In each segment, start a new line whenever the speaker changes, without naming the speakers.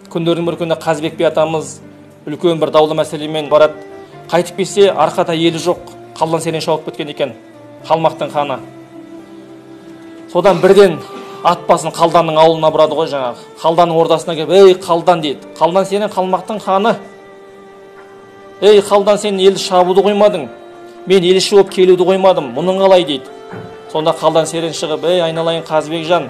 Күндердің бір күні Қазыбек би атамыз үлкен бір даулы мәселемен барады. Қайтып келсе, арқада елі жоқ, қалдан серен шауып кеткен екен, қалмақтың ханы. Содан бірден ат басын қалданның ауылына бұрады ғой жаңағы. Қалданның ордасына келіп, ей қалдан дейді. Қалдан сенің қалмақтың ханы. Ей қалдан сен елді шабуды қоймадың. Мен елі шауып келуді қоймадым. Мұның қалай дейді. Сонда қалдан серен шығып, ей айналайын Қазыбек жан.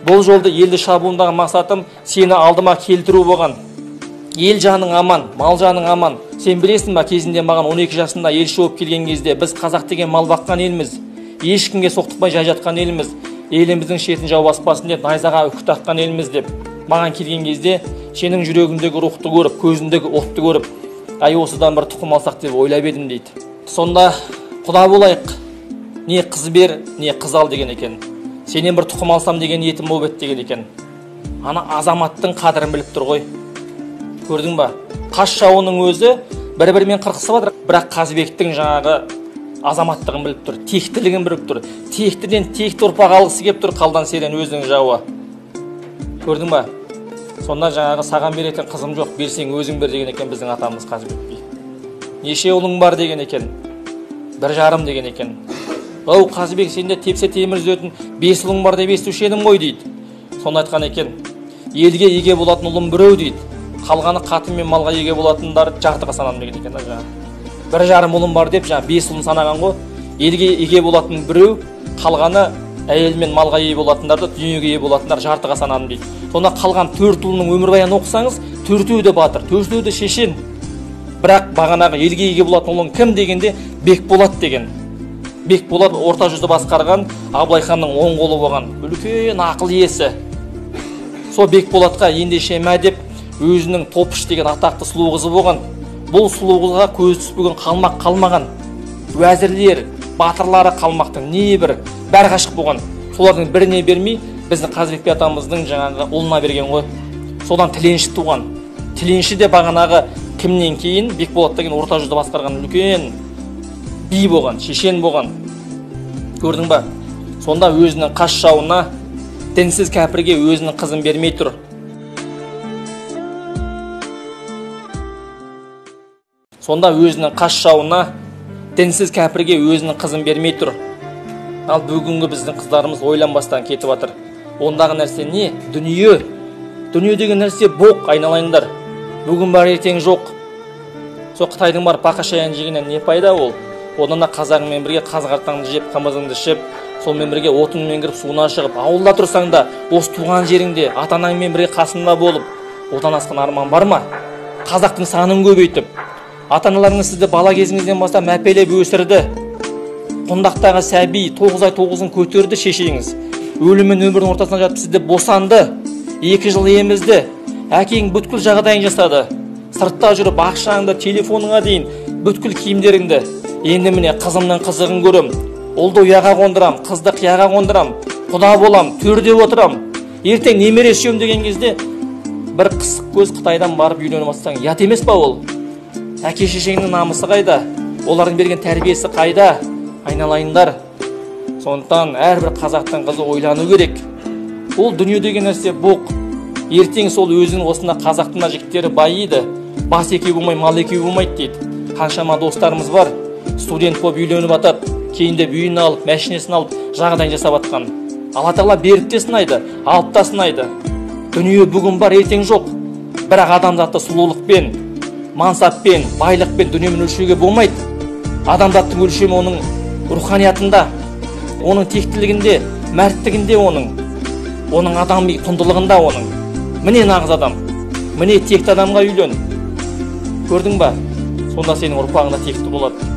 Бұл жолды елді шабуындағы мақсатым сені алдыма келтіру болған. Ел жаның аман, мал жаның аман. Сен білесің ба, кезінде маған 12 жасында ел шауып келген кезде біз қазақ деген мал баққан елміз. Ешкімге соқтықпай жай жатқан елміз. Еліміздің шетін жау баспасын деп найзаға үкі таққан елміз деп. Маған келген кезде сенің жүрегіңдегі рухты көріп, көзіндегі отты көріп, ай осыдан бір тұқым алсақ деп ойлап едім дейді. Сонда құда болайық, не қыз бер, не қыз ал деген екен. Сенен бір тұқым алсам деген ниетім болып еді деген екен. Ана азаматтың қадірін біліп тұр ғой. Көрдің ба? Қас жауының өзі бір-бірімен қырқысып жатыр, бірақ Қазыбектің жаңағы азаматтығын біліп тұр, тектілігін біліп тұр. Тектіден текті ұрпақ алғысы келіп тұр қалдан серен өзінің жауы. Көрдің ба? Сонда жаңағы саған беретін қызым жоқ, берсең өзің бер деген екен біздің атамыз Қазыбек би. Неше ұлың бар деген екен? 1,5 деген екен. Оу Қазыбек, сенде тепсе темір үзетін 5 ұлың бар деп естуші едім ғой дейді. Сонда айтқан екен, елге еге болатын ұлым біреу дейді. Қалғаны қатын мен малға еге болатындар жартыға санадым деген екен. 1,5 ұлым бар деп жаңа 5 ұлын санаған ғой. Елге еге болатын біреу, қалғаны әйел мен малға еге болатындарды, дүниеге еге болатындар жартыға санадым дейді. Сонда қалған 4 ұлының өмірбаянын оқысаңыз, 4-еуі де батыр, 4-еуі де шешен. Бірақ бағанағы елге еге болатын ұлың кім дегенде Бекболат деген. Бекболат орта жүзді басқарған Абылай ханның оң қолы болған, үлкен ақыл иесі. Сол Бекболатқа ендеше мә деп өзінің Топыш деген атақты сұлу қызы болған. Бұл сұлу қызға көз түспеген қалмақ қалмаған. Уәзірлер, батырлары қалмақтың небір бәрі ғашық болған. Солардың біріне бермей біздің Қазыбек би атамыздың жаңағы ұлына берген ғой. Содан тіленші туған. Тіленші де бағанағы кімнен кейін Бекболат деген орта жүзді басқарған үлкен би болған, шешен болған. Көрдің ба? Сонда өзінің қас жауына, дінсіз кәпірге өзінің қызын бермей тұр. Сонда өзінің қас жауына, дінсіз кәпірге өзінің қызын бермей тұр. Ал бүгінгі біздің қыздарымыз ойланбастан кетіп жатыр. Ондағы нәрсе не? Дүние. Дүние деген нәрсе боқ, айналайындар. Бүгін бар, ертең жоқ. Сол Қытайдың бар пақашаян жегеннен не пайда ол? Одан да қазағыңмен бірге қазғартаңды жеп, қымызыңды ішіп, сонымен бірге отынмен кіріп суына шығып, ауылда тұрсаң да, осы туған жеріңде ата-анаңмен бірге қасында болып, одан асқан арман бар ма? Қазақтың санын көбейтіп, ата-аналарыңыз сізді бала кезіңізден бастап мәпелеп өсірді. Құндақтағы сәби 9 ай 9-ын көтерді шешеңіз. Өліммен өмірдің ортасына жатып сізді босанды. 2 жыл емізді. Әкең бүткіл жағдайын жасады. Сыртта жүріп ақшаңды, телефоныңа дейін бүткіл киімдеріңді. Енді міне қызымның қызығын көрім. Ұлды ұяға қондырам, қызды қияға қондырам. Құда болам, төрде отырам. Ертең немере сүйем деген кезде бір қысық көз Қытайдан барып үйленіп атсаң, ят емес па ол? Әке шешеңнің намысы қайда? Олардың берген тәрбиесі қайда? Айналайындар. Сондықтан әрбір қазақтың қызы ойлану керек. Ол дүние деген нәрсе боқ. Ертең сол өзінің осында қазақтың жігіттері байиды. Бас екеу болмай, мал екеу болмайды дейді. Қаншама достарымыз бар. Студент болып үйленіп атады. Кейінде үйін алып, мәшинесін алып, жағдайын жасап атқан. Алла тағала беріп те сынайды, алып та сынайды. Дүние бүгін бар, ертең жоқ. Бірақ адамзатты сұлулықпен, мансаппен, байлықпен, дүниемен өлшеуге болмайды. Адамзаттың өлшемі оның руханиятында, оның тектілігінде, мәрттігінде, оның адами құндылығында оның. Міне нағыз адам, міне текті адамға үйлен. Көрдің ба? Сонда сенің ұрпағыңда текті болады.